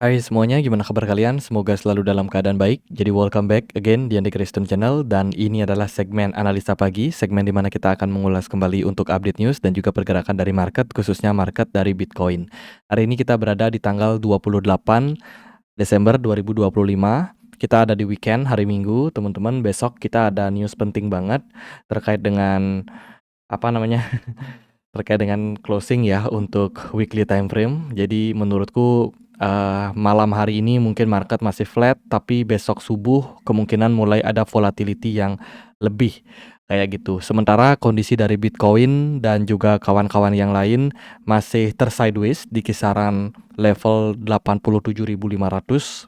Hai semuanya, gimana kabar kalian? Semoga selalu dalam keadaan baik. Jadi welcome back again di Andi Kristen Channel dan ini adalah segmen analisa pagi, segmen di mana kita akan mengulas kembali untuk update news dan juga pergerakan dari market, khususnya market dari Bitcoin. Hari ini kita berada di tanggal 28 Desember 2025. Kita ada di weekend hari Minggu, teman-teman. Besok kita ada news penting banget terkait dengan apa namanya? Terkait dengan closing ya untuk weekly time frame. Jadi menurutku malam hari ini mungkin market masih flat, tapi besok subuh kemungkinan mulai ada volatility yang lebih kayak gitu. Sementara kondisi dari Bitcoin dan juga kawan-kawan yang lain masih tersideways di kisaran level 87.500,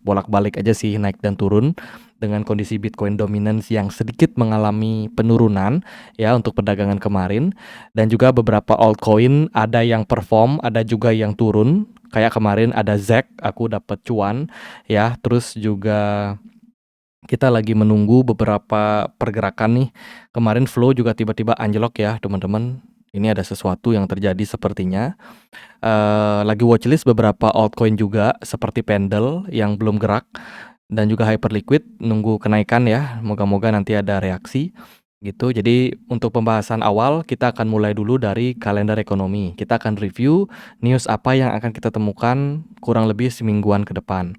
bolak-balik aja sih naik dan turun dengan kondisi Bitcoin dominance yang sedikit mengalami penurunan ya untuk perdagangan kemarin. Dan juga beberapa altcoin ada yang perform, ada juga yang turun. Kayak kemarin ada ZEC, aku dapat cuan ya. Terus juga kita lagi menunggu beberapa pergerakan nih. Kemarin flow juga tiba-tiba anjlok ya, teman-teman. Ini ada sesuatu yang terjadi sepertinya. Lagi watchlist beberapa altcoin juga seperti Pendle yang belum gerak dan juga Hyperliquid nunggu kenaikan ya. Moga-moga nanti ada reaksi gitu. Jadi untuk pembahasan awal kita akan mulai dulu dari kalender ekonomi. Kita akan review news apa yang akan kita temukan kurang lebih semingguan ke depan.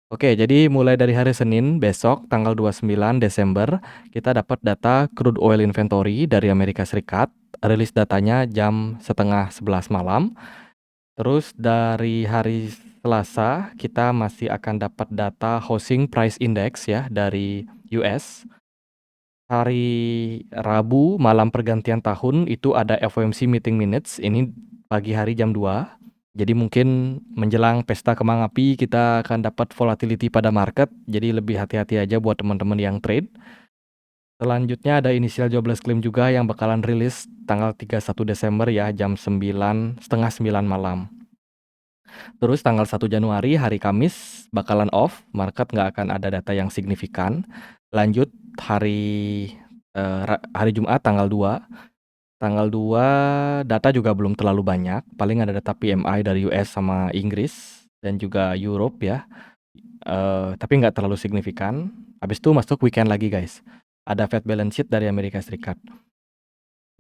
Oke, jadi mulai dari hari Senin besok tanggal 29 Desember kita dapat data crude oil inventory dari Amerika Serikat. Rilis datanya jam setengah 11 malam. Terus dari hari Selasa kita masih akan dapat data Housing Price Index ya dari US. Hari Rabu malam pergantian tahun itu ada FOMC meeting minutes, ini pagi hari jam 2. Jadi mungkin menjelang pesta kembang api kita akan dapat volatility pada market, jadi lebih hati-hati aja buat teman-teman yang trade. Selanjutnya ada initial jobless claim juga yang bakalan rilis tanggal 31 Desember ya jam 9, setengah 9 malam. Terus tanggal 1 Januari hari Kamis bakalan off, market nggak akan ada data yang signifikan. Lanjut hari hari Jumat tanggal 2. Tanggal 2 data juga belum terlalu banyak, paling ada data PMI dari US sama Inggris dan juga Europe ya. Tapi nggak terlalu signifikan. Habis itu masuk weekend lagi guys. Ada Fed balance sheet dari Amerika Serikat.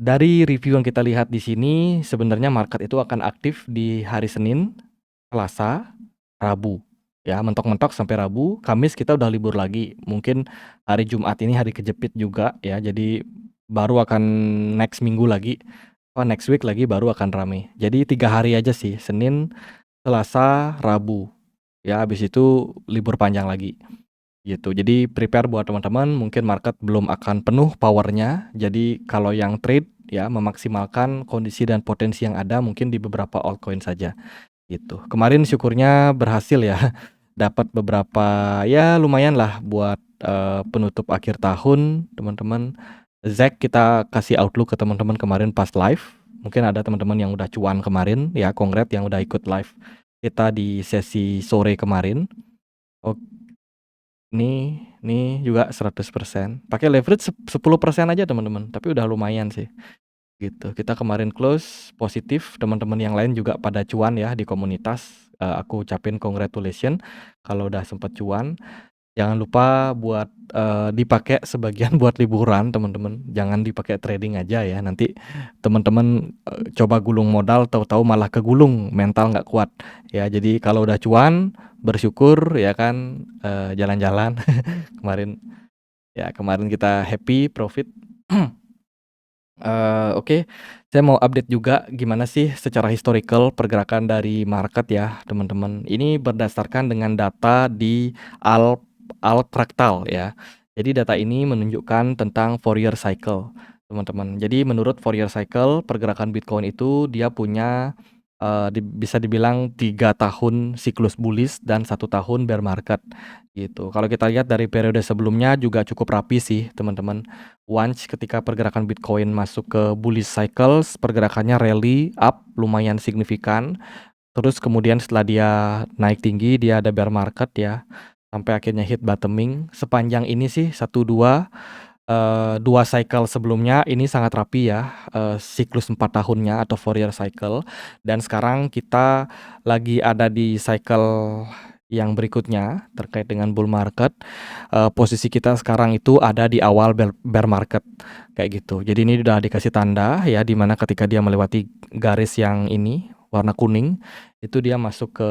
Dari review yang kita lihat di sini, sebenarnya market itu akan aktif di hari Senin, Selasa, Rabu. Ya, mentok-mentok sampai Rabu. Kamis kita udah libur lagi. Mungkin hari Jumat ini hari kejepit juga ya. Jadi baru akan next minggu lagi. Next week lagi baru akan rame. Jadi 3 hari aja sih. Senin, Selasa, Rabu. Ya, habis itu libur panjang lagi. Gitu. Jadi prepare buat teman-teman, mungkin market belum akan penuh powernya. Jadi kalau yang trade ya memaksimalkan kondisi dan potensi yang ada mungkin di beberapa altcoin saja. Gitu. Kemarin syukurnya berhasil ya. Dapat beberapa ya lumayan lah buat penutup akhir tahun, teman-teman. Zack kita kasih outlook ke teman-teman kemarin pas live. Mungkin ada teman-teman yang udah cuan kemarin ya, congrats yang udah ikut live kita di sesi sore kemarin. Oke. Nih juga 100%. Pakai leverage 10% aja teman-teman, tapi udah lumayan sih. Gitu. Kita kemarin close positif, teman-teman yang lain juga pada cuan ya di komunitas. Aku ucapin congratulations kalau udah sempat cuan. Jangan lupa buat dipakai sebagian buat liburan teman-teman. Jangan dipakai trading aja ya. Nanti teman-teman coba gulung modal, tahu-tahu malah kegulung, mental nggak kuat. Ya jadi kalau udah cuan bersyukur ya kan, jalan-jalan. Kemarin kita happy profit. Oke, saya mau update juga gimana sih secara historical pergerakan dari market ya teman-teman. Ini berdasarkan dengan data di Alfractal ya. Jadi data ini menunjukkan tentang Fourier cycle teman-teman. Jadi menurut Fourier cycle pergerakan Bitcoin itu dia punya bisa dibilang 3 tahun siklus bullish dan 1 tahun bear market gitu. Kalau kita lihat dari periode sebelumnya juga cukup rapi sih teman-teman. Once ketika pergerakan Bitcoin masuk ke bullish cycles, pergerakannya rally up lumayan signifikan. Terus kemudian setelah dia naik tinggi, dia ada bear market ya. Sampai akhirnya hit bottoming. Sepanjang ini sih 2 cycle sebelumnya ini sangat rapi ya, siklus 4 tahunnya atau Fourier cycle. Dan sekarang kita lagi ada di cycle Yang berikutnya terkait dengan bull market, posisi kita sekarang itu ada di awal bear market, kayak gitu. Jadi ini udah dikasih tanda ya, di mana ketika dia melewati garis yang ini warna kuning, itu dia masuk ke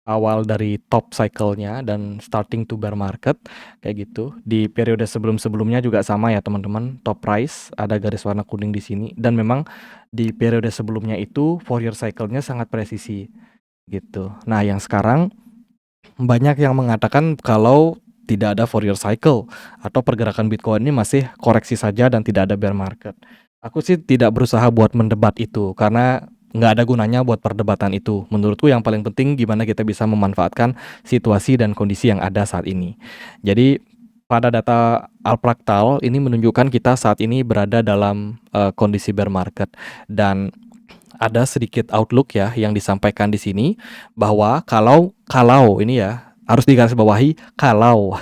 awal dari top cycle-nya dan starting to bear market, kayak gitu. Di periode sebelum-sebelumnya juga sama ya teman-teman, top price ada garis warna kuning di sini, dan memang di periode sebelumnya itu Fourier cycle-nya sangat presisi gitu. Nah, yang sekarang banyak yang mengatakan kalau tidak ada Fourier cycle atau pergerakan Bitcoin ini masih koreksi saja dan tidak ada bear market. Aku sih tidak berusaha buat mendebat itu karena nggak ada gunanya buat perdebatan itu. Menurutku yang paling penting gimana kita bisa memanfaatkan situasi dan kondisi yang ada saat ini. Jadi pada data Alpraktal ini menunjukkan kita saat ini berada dalam kondisi bear market, dan ada sedikit outlook ya yang disampaikan di sini bahwa kalau ini ya harus digarisbawahi kalau.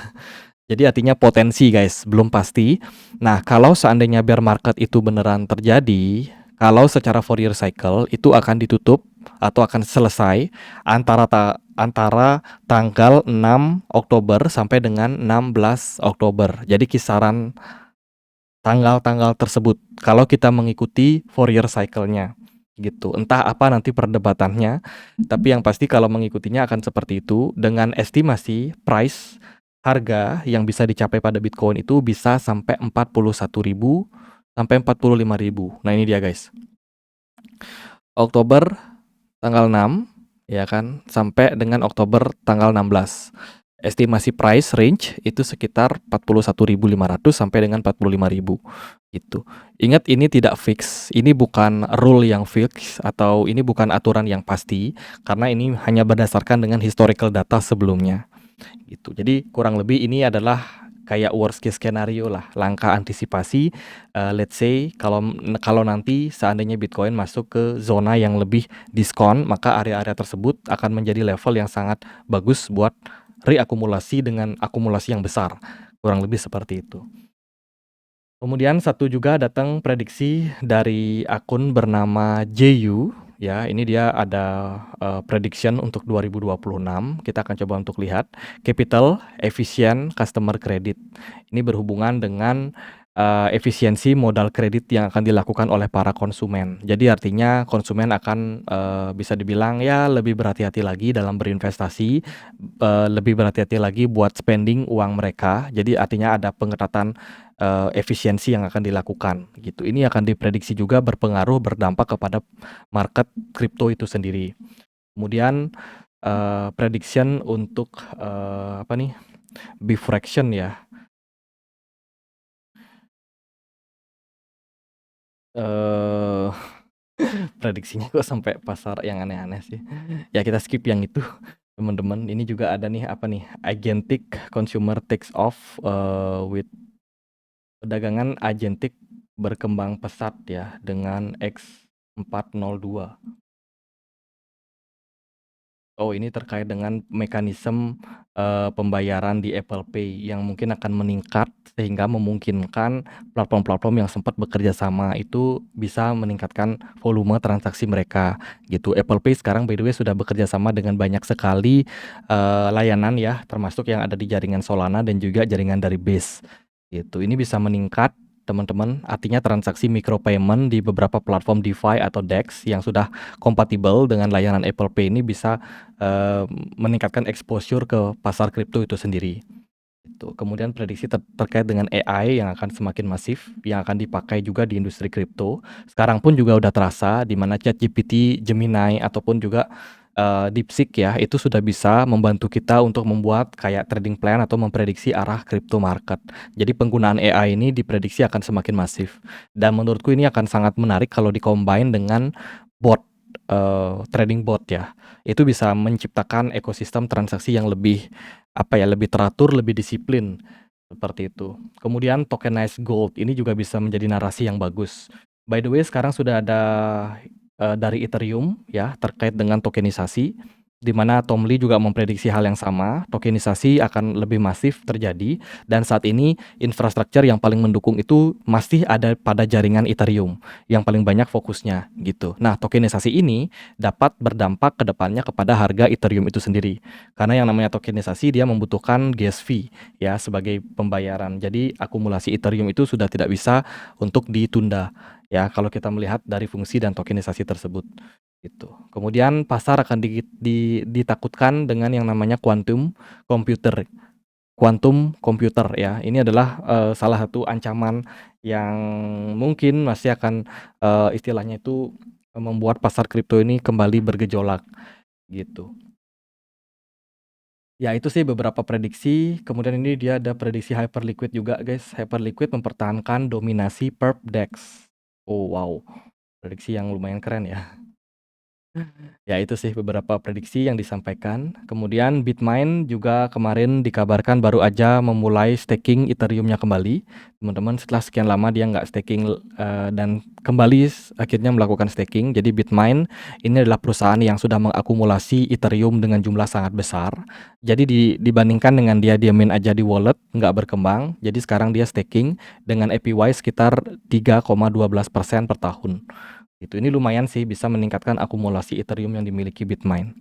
Jadi artinya potensi guys, belum pasti. Nah, kalau seandainya bear market itu beneran terjadi, kalau secara Fourier cycle itu akan ditutup atau akan selesai antara tanggal 6 Oktober sampai dengan 16 Oktober. Jadi kisaran tanggal-tanggal tersebut kalau kita mengikuti Fourier cycle-nya gitu. Entah apa nanti perdebatannya, tapi yang pasti kalau mengikutinya akan seperti itu dengan estimasi price harga yang bisa dicapai pada Bitcoin itu bisa sampai 41.000 sampai 45.000. Nah, ini dia guys. Oktober tanggal 6 ya kan sampai dengan Oktober tanggal 16. Estimasi price range itu sekitar 41.500 sampai dengan 45.000 gitu. Ingat ini tidak fix, ini bukan rule yang fix atau ini bukan aturan yang pasti karena ini hanya berdasarkan dengan historical data sebelumnya gitu. Jadi kurang lebih ini adalah kayak worst case scenario lah, langkah antisipasi. Let's say kalau nanti seandainya Bitcoin masuk ke zona yang lebih diskon, maka area-area tersebut akan menjadi level yang sangat bagus buat reakumulasi dengan akumulasi yang besar. Kurang lebih seperti itu. Kemudian satu juga datang prediksi dari akun bernama JU ya. Ini dia ada prediction untuk 2026. Kita akan coba untuk lihat capital efficient customer credit. Ini berhubungan dengan efisiensi modal kredit yang akan dilakukan oleh para konsumen. Jadi artinya konsumen akan bisa dibilang ya lebih berhati-hati lagi dalam berinvestasi, lebih berhati-hati lagi buat spending uang mereka. Jadi artinya ada pengetatan efisiensi yang akan dilakukan gitu. Ini akan diprediksi juga berpengaruh berdampak kepada market kripto itu sendiri. Kemudian prediction untuk apa nih? Bifraction ya. Prediksinya kok sampai pasar yang aneh-aneh sih. Ya kita skip yang itu teman-teman. Ini juga ada nih apa nih? Agentic consumer takes off with perdagangan agentik berkembang pesat ya dengan X402. Oh, ini terkait dengan mekanisme pembayaran di Apple Pay yang mungkin akan meningkat sehingga memungkinkan platform-platform yang sempat bekerja sama itu bisa meningkatkan volume transaksi mereka gitu. Apple Pay sekarang by the way sudah bekerja sama dengan banyak sekali layanan ya, termasuk yang ada di jaringan Solana dan juga jaringan dari Base gitu. Ini bisa meningkat teman-teman, artinya transaksi micropayment di beberapa platform DeFi atau DEX yang sudah kompatibel dengan layanan Apple Pay ini bisa meningkatkan exposure ke pasar kripto itu sendiri. Itu. Kemudian prediksi terkait dengan AI yang akan semakin masif, yang akan dipakai juga di industri kripto. Sekarang pun juga udah terasa di mana ChatGPT, Gemini ataupun juga DeepSeek ya, itu sudah bisa membantu kita untuk membuat kayak trading plan atau memprediksi arah crypto market. Jadi penggunaan AI ini diprediksi akan semakin masif. Dan menurutku ini akan sangat menarik kalau di-combine dengan bot, trading bot ya. Itu bisa menciptakan ekosistem transaksi yang lebih lebih teratur, lebih disiplin seperti itu. Kemudian tokenized gold ini juga bisa menjadi narasi yang bagus. By the way, sekarang sudah ada dari Ethereum ya terkait dengan tokenisasi. di mana Tom Lee juga memprediksi hal yang sama, tokenisasi akan lebih masif terjadi dan saat ini infrastruktur yang paling mendukung itu masih ada pada jaringan Ethereum yang paling banyak fokusnya gitu. Nah, tokenisasi ini dapat berdampak ke depannya kepada harga Ethereum itu sendiri. Karena yang namanya tokenisasi dia membutuhkan gas fee ya sebagai pembayaran. Jadi akumulasi Ethereum itu sudah tidak bisa untuk ditunda ya kalau kita melihat dari fungsi dan tokenisasi tersebut. Gitu. Kemudian pasar akan ditakutkan dengan yang namanya quantum computer ya. Ini adalah salah satu ancaman yang mungkin masih akan istilahnya itu membuat pasar kripto ini kembali bergejolak gitu. Ya itu sih beberapa prediksi. Kemudian ini dia ada prediksi Hyperliquid juga guys. Hyperliquid mempertahankan dominasi perp DEX. Oh wow, prediksi yang lumayan keren ya. Ya itu sih beberapa prediksi yang disampaikan. Kemudian Bitmain juga kemarin dikabarkan baru aja memulai staking Ethereum-nya kembali. Teman-teman setelah sekian lama dia nggak staking dan kembali akhirnya melakukan staking. Jadi Bitmain ini adalah perusahaan yang sudah mengakumulasi Ethereum dengan jumlah sangat besar. Jadi dibandingkan dengan dia diamin aja di wallet nggak berkembang. Jadi sekarang dia staking dengan APY sekitar 3,12% per tahun. Itu ini lumayan sih bisa meningkatkan akumulasi Ethereum yang dimiliki Bitmain.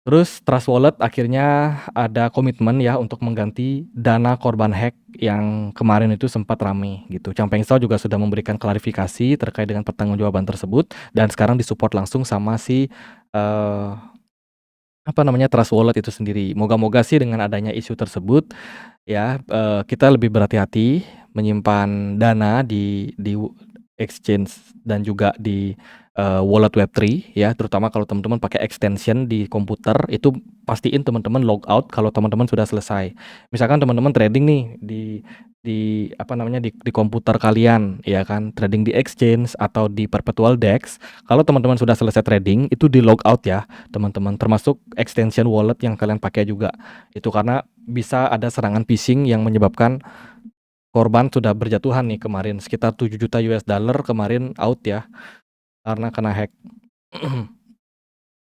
Terus Trust Wallet akhirnya ada komitmen ya untuk mengganti dana korban hack yang kemarin itu sempat rame gitu. Changpeng Zhao juga sudah memberikan klarifikasi terkait dengan pertanggungjawaban tersebut dan sekarang disupport langsung sama si Trust Wallet itu sendiri. Moga-moga sih dengan adanya isu tersebut ya kita lebih berhati-hati menyimpan dana di exchange dan juga di wallet Web3 ya, terutama kalau teman-teman pakai extension di komputer itu pastiin teman-teman log out kalau teman-teman sudah selesai. Misalkan teman-teman trading nih di komputer kalian ya kan, trading di exchange atau di perpetual DEX. Kalau teman-teman sudah selesai trading itu di log out ya, teman-teman, termasuk extension wallet yang kalian pakai juga. Itu karena bisa ada serangan phishing yang menyebabkan korban sudah berjatuhan nih kemarin sekitar 7 juta US dollar kemarin out ya karena kena hack.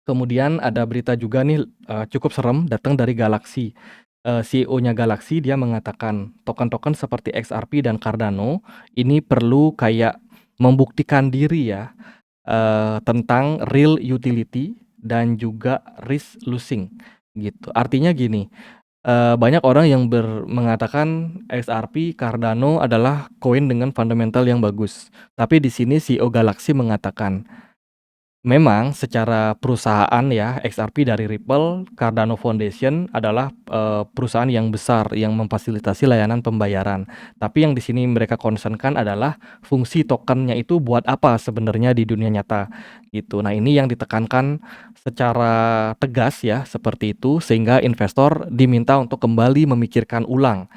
Kemudian ada berita juga nih cukup serem datang dari Galaxy. CEO-nya Galaxy dia mengatakan token-token seperti XRP dan Cardano ini perlu kayak membuktikan diri ya tentang real utility dan juga risk losing gitu. Artinya gini, banyak orang yang mengatakan XRP, Cardano adalah koin dengan fundamental yang bagus. Tapi di sini CEO Galaxy mengatakan memang secara perusahaan ya, XRP dari Ripple, Cardano Foundation adalah perusahaan yang besar yang memfasilitasi layanan pembayaran. Tapi yang di sini mereka concernkan adalah fungsi tokennya itu buat apa sebenarnya di dunia nyata gitu. Nah, ini yang ditekankan secara tegas ya seperti itu sehingga investor diminta untuk kembali memikirkan ulang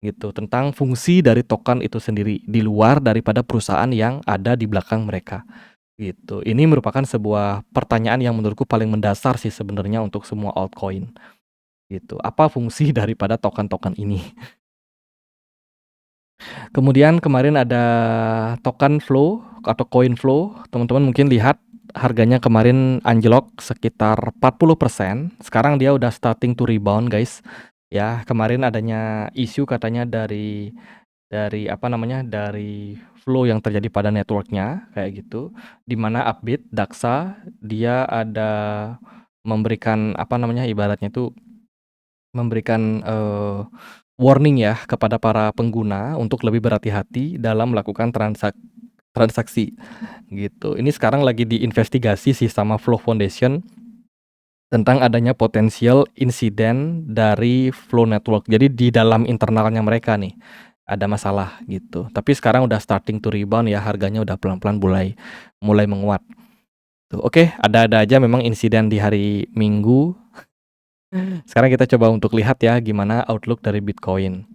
gitu tentang fungsi dari token itu sendiri di luar daripada perusahaan yang ada di belakang mereka. Gitu. Ini merupakan sebuah pertanyaan yang menurutku paling mendasar sih sebenarnya untuk semua altcoin. Gitu. Apa fungsi daripada token-token ini? Kemudian kemarin ada token flow atau coin flow. Teman-teman mungkin lihat harganya kemarin anjlok sekitar 40%. Sekarang dia udah starting to rebound, guys. Ya, kemarin adanya isu katanya dari flow yang terjadi pada networknya kayak gitu, di mana Upbit Daksa dia ada memberikan ibaratnya itu memberikan warning ya kepada para pengguna untuk lebih berhati-hati dalam melakukan transaksi gitu. Ini sekarang lagi diinvestigasi sih sama Flow Foundation tentang adanya potensial insiden dari Flow Network. Jadi di dalam internalnya mereka nih ada masalah gitu. Tapi sekarang udah starting to rebound ya, harganya udah pelan-pelan mulai menguat. Tuh, oke, ada aja memang insiden di hari Minggu. Sekarang kita coba untuk lihat ya gimana outlook dari Bitcoin.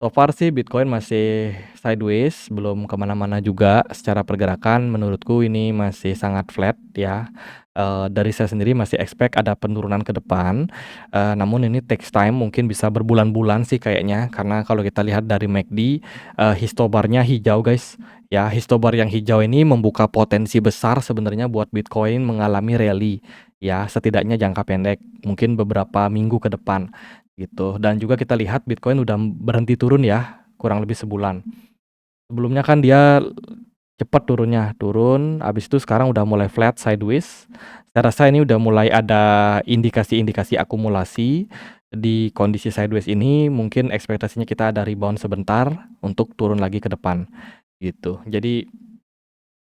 So far sih Bitcoin masih sideways, belum kemana-mana juga secara pergerakan. Menurutku ini masih sangat flat ya. Dari saya sendiri masih expect ada penurunan ke depan. Namun ini takes time, mungkin bisa berbulan-bulan sih kayaknya. Karena kalau kita lihat dari MACD, histobarnya hijau guys. Ya, histobar yang hijau ini membuka potensi besar sebenarnya buat Bitcoin mengalami rally. Ya, setidaknya jangka pendek, mungkin beberapa minggu ke depan gitu. Dan juga kita lihat Bitcoin udah berhenti turun ya, kurang lebih sebulan. Sebelumnya kan dia cepat turunnya, turun, habis itu sekarang udah mulai flat sideways. Saya rasa ini udah mulai ada indikasi-indikasi akumulasi di kondisi sideways ini. Mungkin ekspektasinya kita ada rebound sebentar untuk turun lagi ke depan gitu. Jadi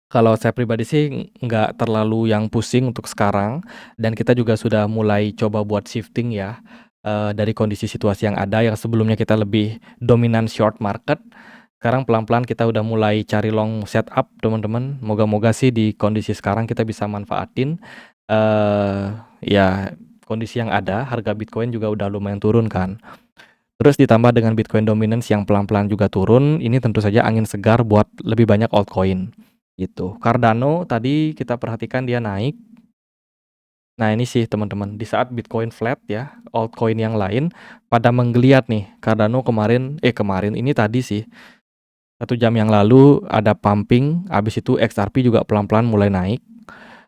kalau saya pribadi sih nggak terlalu yang pusing untuk sekarang, dan kita juga sudah mulai coba buat shifting ya, dari kondisi situasi yang ada, yang sebelumnya kita lebih dominan short market, sekarang pelan-pelan kita udah mulai cari long setup teman-teman. Moga-moga sih di kondisi sekarang kita bisa manfaatin, ya kondisi yang ada, harga Bitcoin juga udah lumayan turun kan. Terus ditambah dengan Bitcoin dominance yang pelan-pelan juga turun, ini tentu saja angin segar buat lebih banyak altcoin gitu. Cardano tadi kita perhatikan dia naik. Nah ini sih teman-teman, di saat Bitcoin flat ya, altcoin yang lain pada menggeliat nih. Cardano kemarin ini tadi sih 1 jam yang lalu ada pumping, habis itu XRP juga pelan-pelan mulai naik.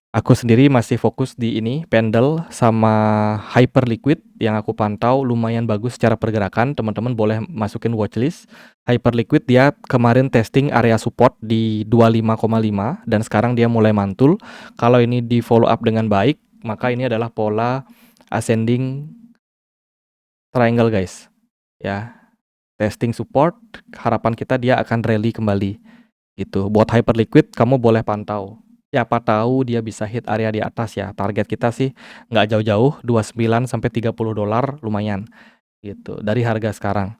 Aku sendiri masih fokus di ini, Pendle sama Hyperliquid yang aku pantau lumayan bagus secara pergerakan. Teman-teman boleh masukin watchlist. Hyperliquid dia kemarin testing area support di 25,5 dan sekarang dia mulai mantul. Kalau ini di follow up dengan baik, maka ini adalah pola ascending triangle guys. Ya, testing support, harapan kita dia akan rally kembali. Gitu. Buat Hyperliquid kamu boleh pantau. Siapa tahu dia bisa hit area di atas ya. Target kita sih nggak jauh-jauh, 29 sampai $30 lumayan gitu dari harga sekarang.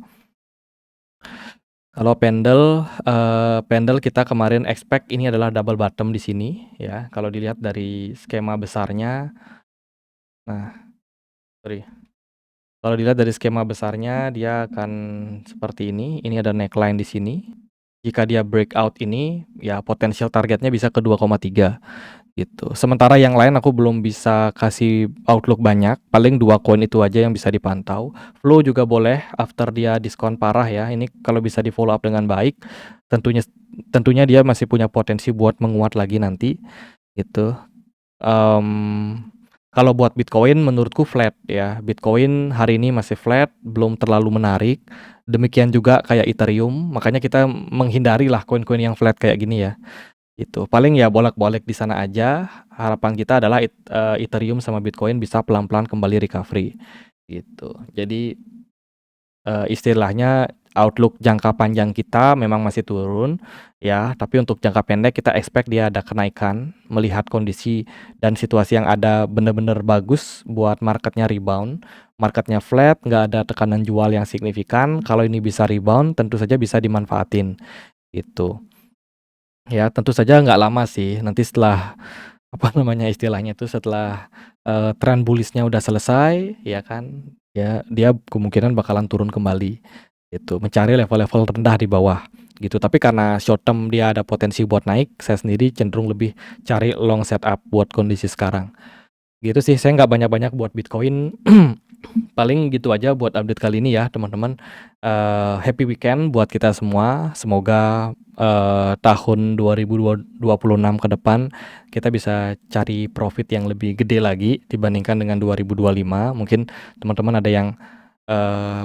Kalau Pendle kita kemarin expect ini adalah double bottom di sini ya. Kalau dilihat dari skema besarnya, nah, sorry. Kalau dilihat dari skema besarnya dia akan seperti ini. Ini ada neckline di sini. Jika dia breakout ini, ya potensial targetnya bisa ke 2,3 gitu. Sementara yang lain aku belum bisa kasih outlook banyak, paling 2 koin itu aja yang bisa dipantau. Flow juga boleh after dia diskon parah ya. Ini kalau bisa di follow up dengan baik, tentunya dia masih punya potensi buat menguat lagi nanti gitu. Kalau buat Bitcoin menurutku flat ya. Bitcoin hari ini masih flat, belum terlalu menarik. Demikian juga kayak Ethereum, makanya kita menghindari lah koin-koin yang flat kayak gini ya. Itu paling ya bolak-balik di sana aja. Harapan kita adalah Ethereum sama Bitcoin bisa pelan-pelan kembali recovery gitu. Jadi istilahnya outlook jangka panjang kita memang masih turun ya, tapi untuk jangka pendek kita expect dia ada kenaikan melihat kondisi dan situasi yang ada benar-benar bagus buat marketnya rebound. Marketnya flat, nggak ada tekanan jual yang signifikan. Kalau ini bisa rebound, tentu saja bisa dimanfaatin gitu. Ya, tentu saja nggak lama sih. Nanti setelah apa namanya istilahnya itu setelah tren bullish-nya udah selesai, ya kan? Ya, dia kemungkinan bakalan turun kembali gitu, mencari level-level rendah di bawah gitu. Tapi karena short term dia ada potensi buat naik, saya sendiri cenderung lebih cari long setup buat kondisi sekarang. Gitu sih, saya nggak banyak-banyak buat Bitcoin. Paling gitu aja buat update kali ini ya teman-teman. Happy weekend buat kita semua. Semoga tahun 2026 ke depan kita bisa cari profit yang lebih gede lagi dibandingkan dengan 2025. Mungkin teman-teman ada yang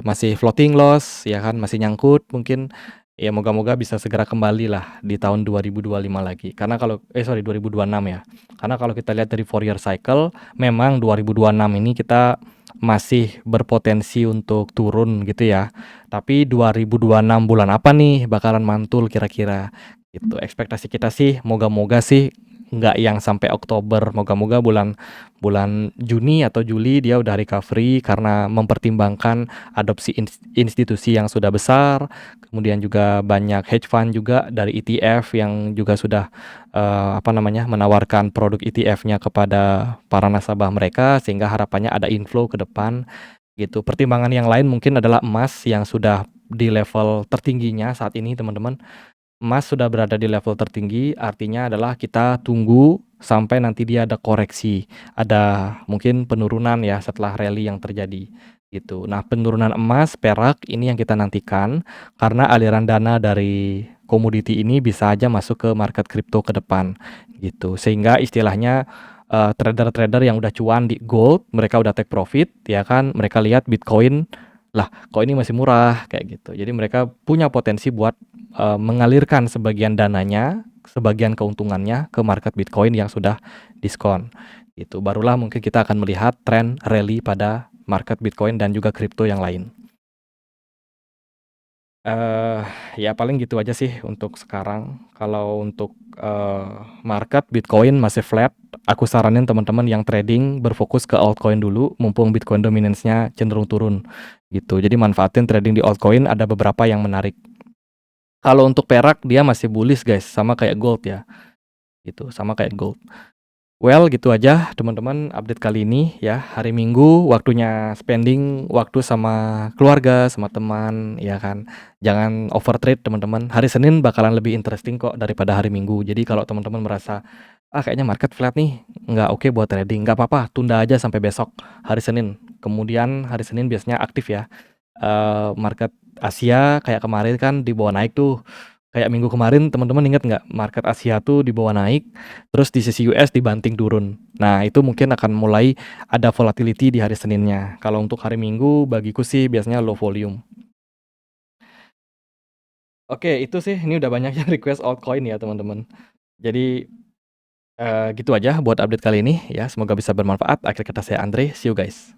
masih floating loss ya kan, masih nyangkut mungkin. Ya moga-moga bisa segera kembali lah di tahun 2025 lagi. Karena kalau 2026 ya. Karena kalau kita lihat dari 4 year cycle, memang 2026 ini kita masih berpotensi untuk turun gitu ya. Tapi 2026 bulan apa nih bakalan mantul kira-kira gitu. Ekspektasi kita sih moga-moga sih nggak yang sampai Oktober. Moga-moga bulan Juni atau Juli dia udah recovery karena mempertimbangkan adopsi institusi yang sudah besar. Kemudian juga banyak hedge fund juga dari ETF yang juga sudah menawarkan produk ETF-nya kepada para nasabah mereka, sehingga harapannya ada inflow ke depan gitu. Pertimbangan yang lain mungkin adalah emas yang sudah di level tertingginya saat ini, teman-teman. Emas sudah berada di level tertinggi, artinya adalah kita tunggu sampai nanti dia ada koreksi, ada mungkin penurunan ya setelah rally yang terjadi, gitu. Nah, penurunan emas, perak ini yang kita nantikan, karena aliran dana dari komoditi ini bisa aja masuk ke market kripto ke depan, gitu. Sehingga istilahnya, trader-trader yang udah cuan di gold, mereka udah take profit, ya kan, mereka lihat Bitcoin, "Lah, kok ini masih murah?" Kayak gitu. Jadi mereka punya potensi buat mengalirkan sebagian dananya, sebagian keuntungannya ke market Bitcoin yang sudah diskon. Itu barulah mungkin kita akan melihat tren rally pada market Bitcoin dan juga kripto yang lain. Eh, ya paling gitu aja sih untuk sekarang. Kalau untuk market Bitcoin masih flat, aku saranin teman-teman yang trading berfokus ke altcoin dulu, mumpung Bitcoin dominance-nya cenderung turun gitu. Jadi manfaatin trading di altcoin, ada beberapa yang menarik. Kalau untuk perak dia masih bullish guys, sama kayak gold ya, gitu, sama kayak gold. Well, gitu aja teman-teman update kali ini ya. Hari Minggu waktunya spending waktu sama keluarga, sama teman, ya kan. Jangan overtrade teman-teman. Hari Senin bakalan lebih interesting kok daripada hari Minggu. Jadi kalau teman-teman merasa kayaknya market flat nih, nggak oke buat trading, nggak apa-apa, tunda aja sampai besok hari Senin. Kemudian hari Senin biasanya aktif ya. Market Asia kayak kemarin kan di bawah naik tuh. Kayak minggu kemarin teman-teman ingat nggak market Asia tuh di bawah naik, terus di sisi US dibanting turun. Nah itu mungkin akan mulai ada volatility di hari Seninnya. Kalau untuk hari Minggu bagiku sih biasanya low volume. Oke itu sih, ini udah banyak yang request altcoin ya teman-teman. Jadi gitu aja buat update kali ini ya. Semoga bisa bermanfaat. Akhir kata saya Andre, see you guys.